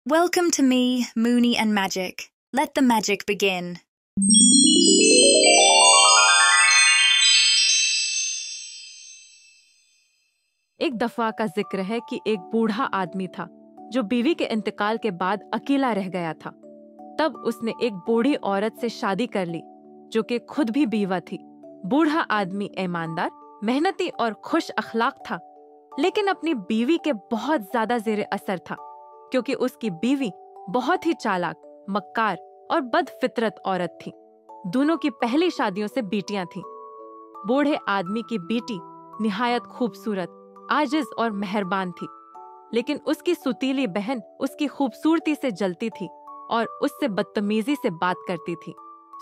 Welcome to me, Mooney and Magic. Let the magic begin. एक दफा का जिक्र है कि एक बूढ़ा आदमी था जो बीवी के इंतकाल के बाद अकेला रह गया था। तब उसने एक बूढ़ी औरत से शादी कर ली जो कि खुद भी बीवा थी। बूढ़ा आदमी ईमानदार, मेहनती और खुश अखलाक था, लेकिन अपनी बीवी के बहुत ज्यादा जेरे असर था क्योंकि उसकी बीवी बहुत ही चालाक, मक्कार और बदफितरत औरत थी। दोनों की पहली शादियों से बेटियां थीं। बूढ़े आदमी की बेटी निहायत खूबसूरत, आजिज और मेहरबान थी, लेकिन उसकी सुतीली बहन उसकी खूबसूरती से जलती थी और उससे बदतमीजी से बात करती थी।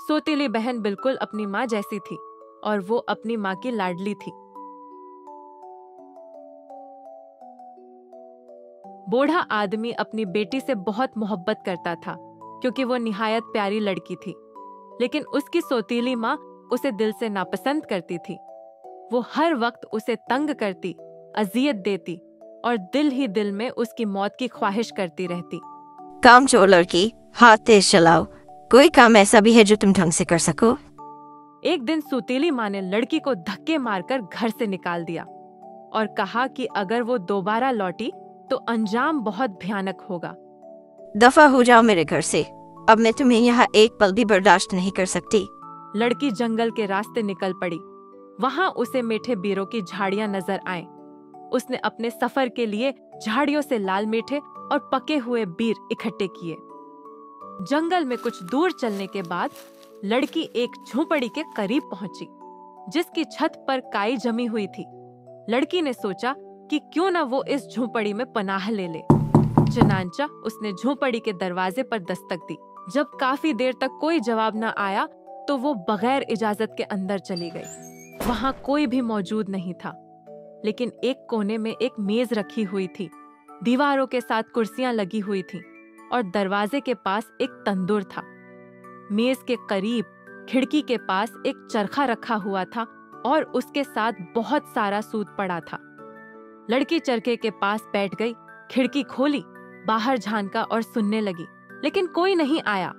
सौतेली बहन बिल्कुल अपनी माँ जैसी थी और वो अपनी माँ की लाडली थी। बूढ़ा आदमी अपनी बेटी से बहुत मोहब्बत करता था क्योंकि वो निहायत प्यारी लड़की थी, लेकिन उसकी सौतीली माँ उसे दिल से नापसंद करती थी। वो हर वक्त उसे तंग करती, अजियत देती और दिल ही दिल में उसकी मौत की ख्वाहिश करती रहती। काम चोर लड़की, हाथ तेज चलाओ। कोई काम ऐसा भी है जो तुम ढंग से कर सको? एक दिन सौतेली माँ ने लड़की को धक्के मारकर घर से निकाल दिया और कहा कि अगर वो दोबारा लौटी तो अंजाम बहुत भयानक होगा। दफा हो जाओ मेरे घर से, अब मैं तुम्हें यहाँ एक पल भी बर्दाश्त नहीं कर सकती। लड़की जंगल के रास्ते निकल पड़ी। वहाँ उसे मीठे बीरों की झाड़ियाँ नजर आए। उसने अपने सफर के लिए झाड़ियों से लाल मीठे और पके हुए बीर इकट्ठे किए। जंगल में कुछ दूर चलने के बाद लड़की एक झोपड़ी के करीब पहुंची, जिसकी छत पर काई जमी हुई थी। लड़की ने सोचा कि क्यों न वो इस झोपड़ी में पनाह ले ले। चनांचा उसने झोपड़ी के दरवाजे पर दस्तक दी। जब काफी देर तक कोई जवाब न आया तो वो बगैर इजाजत के अंदर चली गई। वहाँ कोई भी मौजूद नहीं था, लेकिन एक कोने में एक मेज रखी हुई थी, दीवारों के साथ कुर्सियां लगी हुई थीं और दरवाजे के पास एक तंदूर था। मेज के करीब खिड़की के पास एक चरखा रखा हुआ था और उसके साथ बहुत सारा सूत पड़ा था। लड़की चरखे के पास बैठ गई, खिड़की खोली, बाहर झांका और सुनने लगी, लेकिन कोई नहीं आया।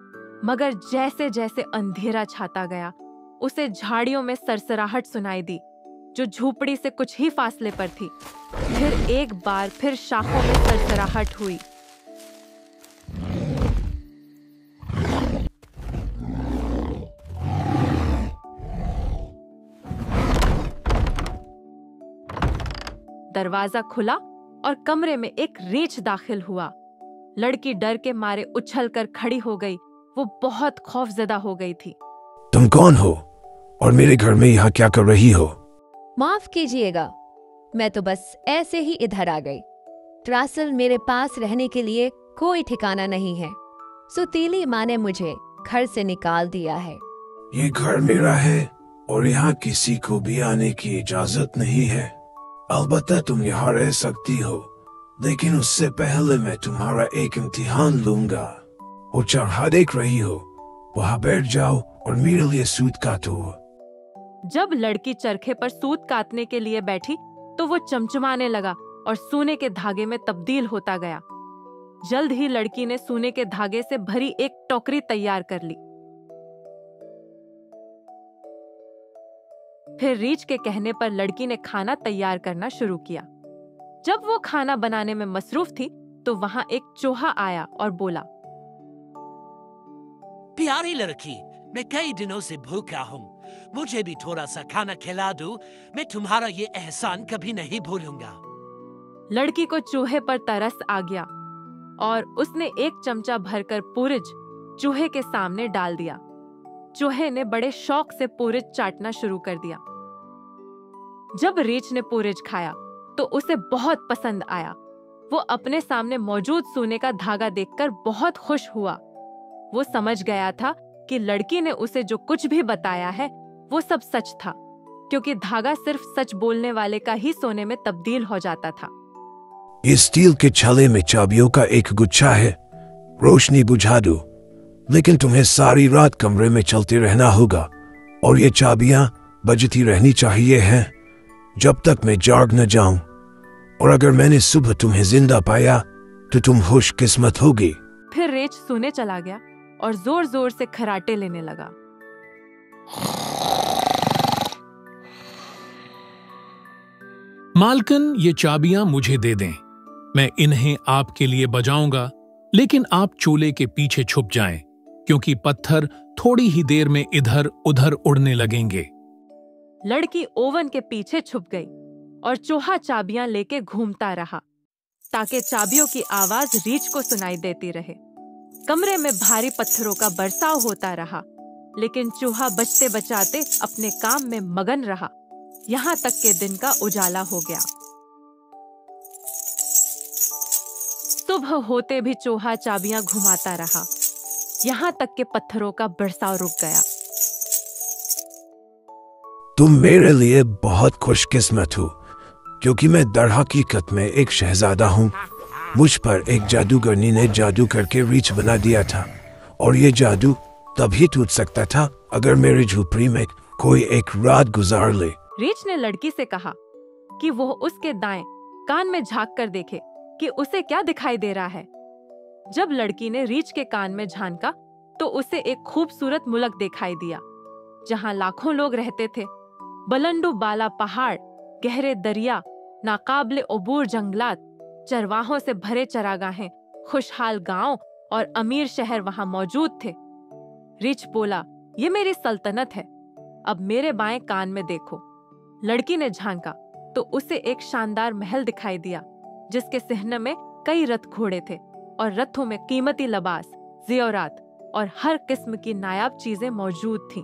मगर जैसे जैसे अंधेरा छाता गया, उसे झाड़ियों में सरसराहट सुनाई दी जो झोपड़ी से कुछ ही फासले पर थी। फिर एक बार फिर शाखों में सरसराहट हुई। दरवाजा खुला और कमरे में एक रीछ दाखिल हुआ। लड़की डर के मारे उछलकर खड़ी हो गई। वो बहुत खौफजदा हो गई थी। तुम कौन हो और मेरे घर में यहाँ क्या कर रही हो? माफ कीजिएगा, मैं तो बस ऐसे ही इधर आ गई। दरअसल मेरे पास रहने के लिए कोई ठिकाना नहीं है। सुतीली माँ ने मुझे घर से निकाल दिया है। ये घर मेरा है और यहाँ किसी को भी आने की इजाजत नहीं है। अलबत्ता तुम यहाँ रह सकती हो, लेकिन उससे पहले मैं तुम्हारा एक इम्तिहान लूंगा। वो चरखा देख रही हो, वहाँ बैठ जाओ और मेरे लिए सूत काटो। जब लड़की चरखे पर सूत काटने के लिए बैठी तो वो चमचमाने लगा और सोने के धागे में तब्दील होता गया। जल्द ही लड़की ने सोने के धागे से भरी एक टोकरी तैयार कर ली। फिर रीछ के कहने पर लड़की ने खाना तैयार करना शुरू किया। जब वो खाना बनाने में मसरूफ थी तो वहां एक चूहा आया और बोला, प्यारी लड़की, मैं कई दिनों से भूखा हूँ, मुझे भी थोड़ा सा खाना खिला दो। मैं तुम्हारा ये एहसान कभी नहीं भूलूंगा। लड़की को चूहे पर तरस आ गया और उसने एक चमचा भरकर पूरिज चूहे के सामने डाल दिया। चूहे ने बड़े शौक से पूरिज चाटना शुरू कर दिया। जब रीछ ने पूरिज खाया तो उसे बहुत पसंद आया। वो अपने सामने मौजूद सोने का धागा देखकर बहुत खुश हुआ। वो समझ गया था कि लड़की ने उसे जो कुछ भी बताया है वो सब सच था, क्योंकि धागा सिर्फ सच बोलने वाले का ही सोने में तब्दील हो जाता था। इस स्टील के छले में चाबियों का एक गुच्छा है। रोशनी बुझा दो, लेकिन तुम्हें सारी रात कमरे में चलते रहना होगा और ये चाबियां बजती रहनी चाहिए हैं जब तक मैं जाग न जाऊं। और अगर मैंने सुबह तुम्हें जिंदा पाया तो तुम खुशकिस्मत होगी। फिर रीछ सोने चला गया और जोर जोर से खराटे लेने लगा। मालकिन, ये चाबियां मुझे दे दें, मैं इन्हें आपके लिए बजाऊंगा, लेकिन आप चूल्हे के पीछे छुप जाएं, क्योंकि पत्थर थोड़ी ही देर में इधर उधर उड़ने लगेंगे। लड़की ओवन के पीछे छुप गई और चूहा चाबियां लेके घूमता रहा ताकि चाबियों की आवाज रीछ को सुनाई देती रहे। कमरे में भारी पत्थरों का बरसाव होता रहा, लेकिन चूहा बचते बचाते अपने काम में मगन रहा, यहाँ तक के दिन का उजाला हो गया। सुबह होते भी चूहा चाबियां घुमाता रहा, यहाँ तक के पत्थरों का बरसाव रुक गया। तुम मेरे लिए बहुत खुशकिस्मत हो, क्योंकि मैं दर हकीकत में एक शहजादा हूँ। मुझ पर एक जादूगरनी ने जादू करके रीछ बना दिया था, और ये जादू तभी टूट सकता था अगर मेरी झोपड़ी में कोई एक रात गुजार ले। रीछ ने लड़की से कहा कि वो उसके दाएं कान में झांक कर देखे कि उसे क्या दिखाई दे रहा है। जब लड़की ने रीछ के कान में झांका तो उसे एक खूबसूरत मुल्क दिखाई दिया, जहां लाखों लोग रहते थे। बुलंदो बाला पहाड़, गहरे दरिया, नाकाबिले अबूर जंगलात, चरवाहों से भरे चरागाहें, खुशहाल गांव और अमीर शहर वहां मौजूद थे। रीछ बोला, ये मेरी सल्तनत है, अब मेरे बाएं कान में देखो। लड़की ने झांका तो उसे एक शानदार महल दिखाई दिया, जिसके सिहने में कई रथ घोड़े थे और रथों में कीमती लिबास, ज़ेवरात और हर किस्म की नायाब चीजें मौजूद थीं।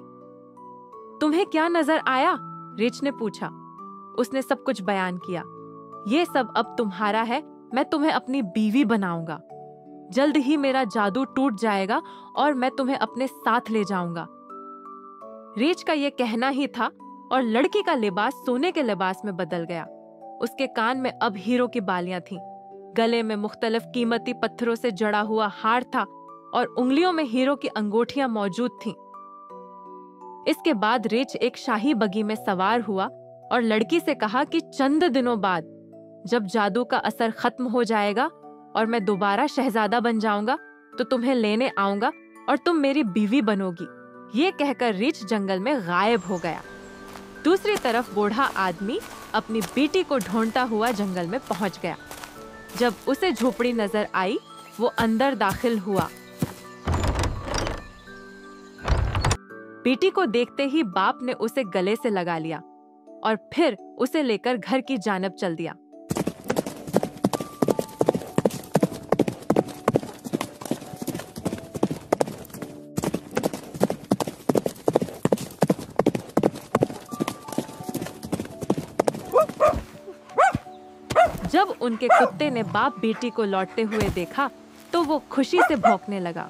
तुम्हें क्या नजर आया? रीछ ने पूछा। उसने सब कुछ बयान किया। ये सब अब तुम्हारा है, मैं तुम्हें अपनी बीवी बनाऊंगा। जल्द ही मेरा जादू टूट जाएगा और मैं तुम्हें अपने साथ ले जाऊंगा। रीछ का ये कहना ही था और लड़की का लिबास सोने के लिबास में बदल गया। उसके कान में अब हीरो की बालियां थीं, गले में मुख्तलिफ कीमती पत्थरों से जड़ा हुआ हार था और उंगलियों में हीरो की अंगूठियां मौजूद थीं। इसके बाद रीछ एक शाही बगी में सवार हुआ और लड़की से कहा कि चंद दिनों बाद जब जादू का असर खत्म हो जाएगा और मैं दोबारा शहजादा बन जाऊंगा तो तुम्हें लेने आऊंगा और तुम मेरी बीवी बनोगी। ये कहकर रीछ जंगल में गायब हो गया। दूसरी तरफ बूढ़ा आदमी अपनी बेटी को ढूंढता हुआ जंगल में पहुंच गया। जब उसे झोपड़ी नजर आई, वो अंदर दाखिल हुआ। बेटी को देखते ही बाप ने उसे गले से लगा लिया और फिर उसे लेकर घर की जानब चल दिया। जब उनके कुत्ते ने बाप बेटी को लौटते हुए देखा तो वो खुशी से भौंकने लगा।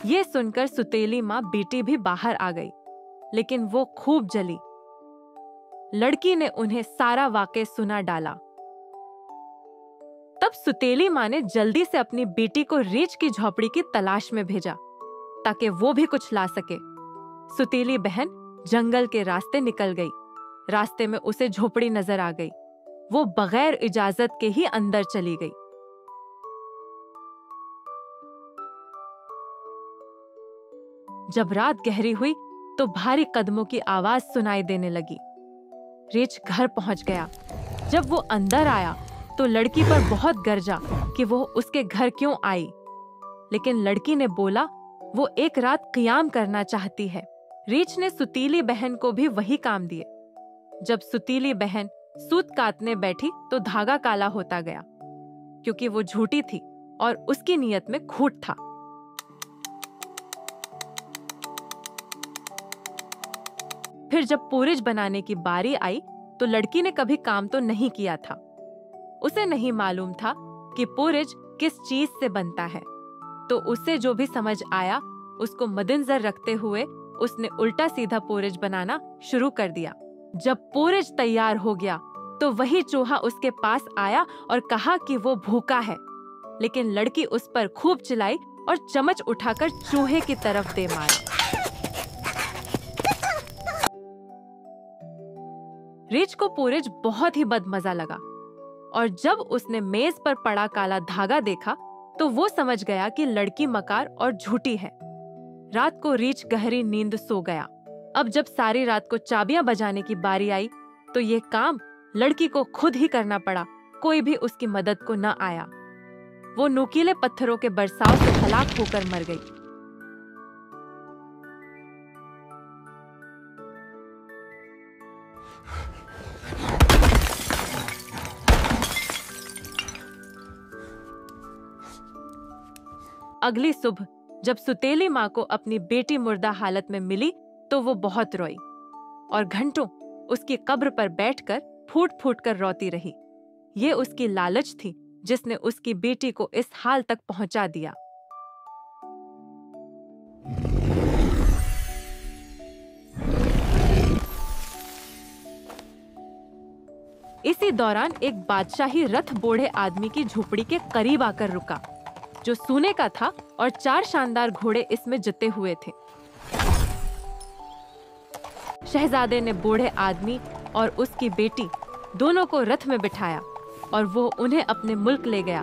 ये सुनकर सुतेली माँ बेटी भी बाहर आ गई, लेकिन वो खूब जली। लड़की ने उन्हें सारा वाक़या सुना डाला। तब सुतेली माँ ने जल्दी से अपनी बेटी को रीछ की झोपड़ी की तलाश में भेजा ताकि वो भी कुछ ला सके। सुतीली बहन जंगल के रास्ते निकल गई। रास्ते में उसे झोपड़ी नजर आ गई। वो बगैर इजाजत के ही अंदर चली गई। जब रात गहरी हुई तो भारी कदमों की आवाज सुनाई देने लगी। रीछ घर पहुंच गया। जब वो अंदर आया तो लड़की पर बहुत गरजा कि वो उसके घर क्यों आई, लेकिन लड़की ने बोला वो एक रात क़ियाम करना चाहती है। रीछ ने सुतीली बहन को भी वही काम दिए। जब सुतीली बहन सूत काटने बैठी तो धागा काला होता गया, क्योंकि वो झूठी थी और उसकी नीयत में खूट था। फिर जब पोरिज बनाने की बारी आई तो लड़की ने कभी काम तो नहीं किया था। उसे नहीं मालूम था कि पोरिज किस चीज से बनता है, तो उसे जो भी समझ आया उसको मद्देनजर रखते हुए उसने उल्टा सीधा पोरिज बनाना शुरू कर दिया। जब पोरिज तैयार हो गया तो वही चूहा उसके पास आया और कहा कि वो भूखा है, लेकिन लड़की उस पर खूब चिल्लाई और चम्मच उठाकर चूहे की तरफ दे मारा। रीछ को पोरिज बहुत ही बदमजा लगा और जब उसने मेज पर पड़ा काला धागा देखा तो वो समझ गया कि लड़की मकार और झूठी है। रात को रीछ गहरी नींद सो गया। अब जब सारी रात को चाबियां बजाने की बारी आई तो ये काम लड़की को खुद ही करना पड़ा। कोई भी उसकी मदद को न आया। वो नुकीले पत्थरों के बरसाव से हलाक होकर मर गई। अगली सुबह जब सुतेली माँ को अपनी बेटी मुर्दा हालत में मिली तो वो बहुत रोई और घंटों उसकी कब्र पर बैठकर फूट फूट कर रोती रही। ये उसकी लालच थी जिसने उसकी बेटी को इस हाल तक पहुंचा दिया। इसी दौरान एक बादशाही रथ बूढ़े आदमी की झोपड़ी के करीब आकर रुका, जो सोने का था और 4 शानदार घोड़े इसमें जुते हुए थे। शहजादे ने बूढ़े आदमी और उसकी बेटी दोनों को रथ में बिठाया और वो उन्हें अपने मुल्क ले गया,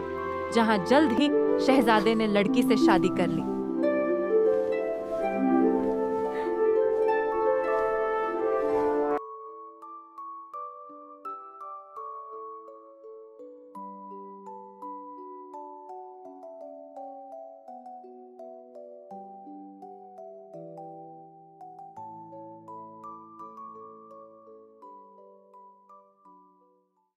जहां जल्द ही शहजादे ने लड़की से शादी कर ली।